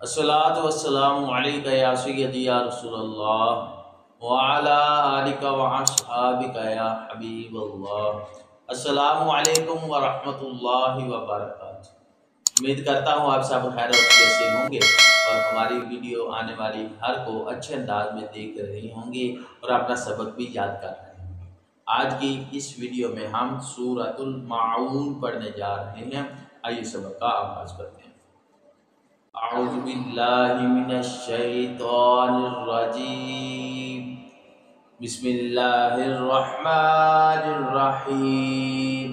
अस्सलातु वस्सलामु अलैका या सय्यदी या रसूलल्लाह व अला आलिका व अस्हाबिका या हबीबल्लाह। अस्सलामु अलैकुम व रहमतुल्लाहि व बरकातुहू। उम्मीद करता हूँ आप सब खैर वफ़ियत से होंगे और हमारी वीडियो आने वाली हर को अच्छे अंदाज में देख रहे होंगे और अपना सबक भी याद कर रहे होंगे। आज की इस वीडियो में हम सूरतुल माऊन पढ़ने जा रहे हैं। आइए सबक का आगाज़ करते हैं। अऊज़ु बिल्लाहि मिनश शैतानिर रजीम। बिस्मिल्लाहिर रहमानिर रहीम।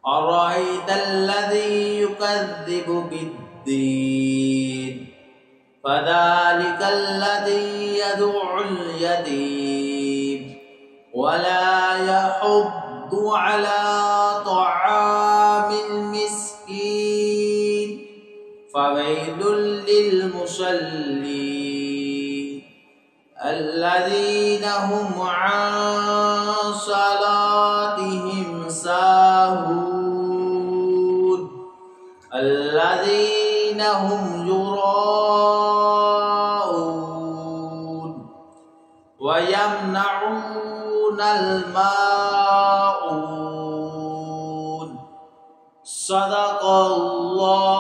अरअयतल्लज़ी युकज़्ज़िबु बिद्दीन फ़ज़ालिकल्लज़ी यदउल यतीम वला यहुद्दु अला तआमिल मिस्कीन फ़वैलुल लिलमुसल्लीन अल्लज़ीना हुम अन सलातिहिम साहून अल्लज़ीना हुम युराऊन व यमनऊनल माऊन। सदक़ल्लाह